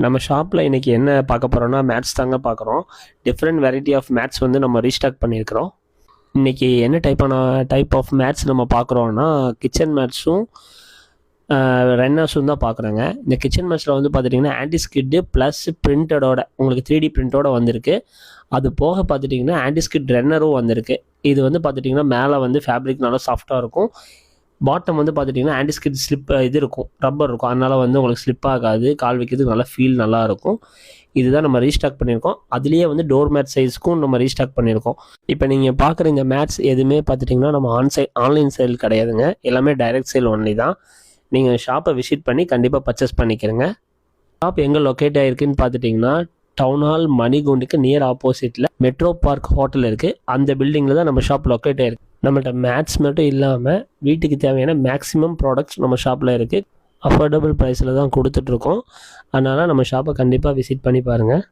நம்ம ஷாப்பில் இன்றைக்கி என்ன பார்க்க போகிறோம்னா மேட்ஸ் தாங்க பார்க்குறோம். டிஃப்ரெண்ட் வெரைட்டி ஆஃப் மேட்ஸ் வந்து நம்ம ரீஸ்டாக் பண்ணியிருக்கிறோம். இன்றைக்கி என்ன டைப் ஆஃப் மேட்ஸ் நம்ம பார்க்குறோன்னா கிச்சன் மேட்ஸும் ரன்னர்ஸும் தான் பார்க்குறோங்க. இந்த கிச்சன் மேட்ஸில் வந்து பார்த்துட்டிங்கன்னா ஆன்டி ஸ்கிட்டு ப்ளஸ் பிரிண்டடோட உங்களுக்கு 3D பிரிண்டோட வந்திருக்கு. அது போக பார்த்துட்டிங்கன்னா ஆன்டி ஸ்கிட் ரன்னரும் வந்திருக்கு. இது வந்து பார்த்துட்டிங்கன்னா மேலே வந்து ஃபேப்ரிக் நல்லா சாஃப்டாக இருக்கும். பாட்டம் வந்து பார்த்துட்டிங்கன்னா ஆன்டி ஸ்கிட் ஸ்லிப் இது இருக்கும், ரப்பர் இருக்கும். அதனால் வந்து உங்களுக்கு ஸ்லிப் ஆகாது, கால் வைக்கிறதுக்கு நல்லா ஃபீல் நல்லாயிருக்கும். இதுதான் நம்ம ரீஸ்டாக் பண்ணியிருக்கோம். அதுலேயே வந்து டோர் மேட் சைஸ்க்கும் நம்ம ரீஸ்டாக் பண்ணியிருக்கோம். இப்போ நீங்கள் பார்க்குற இந்த மேட்ஸ் எதுவுமே பார்த்துட்டிங்கன்னா நம்ம ஆன்லைன் சேல் கிடையாதுங்க. எல்லாமே டைரக்ட் சேல் ஒன்லி தான். நீங்கள் ஷாப்பை விசிட் பண்ணி கண்டிப்பாக பர்ச்சேஸ் பண்ணிக்கிறங்க. ஷாப் எங்கே லொக்கேட் ஆகிருக்குன்னு பார்த்துட்டிங்கன்னா டவுன் ஹால் மணிகுண்டுக்கு நியர் ஆப்போசிட்டில் மெட்ரோ பார்க் ஹோட்டல் இருக்குது. அந்த பில்டிங்கில் தான் நம்ம ஷாப் லொக்கேட் ஆகிருக்கு. நம்மள்ட்ட மேட்ஸ் மட்டும் இல்லாமல் வீட்டுக்கு தேவையான மேக்ஸிமம் ப்ராடக்ட்ஸ் நம்ம ஷாப்பில் இருக்குது. அஃபோர்டபுள் ப்ரைஸில் தான் கொடுத்துட்ருக்கோம். அதனால் நம்ம ஷாப்பை கண்டிப்பாக விசிட் பண்ணி பாருங்கள்.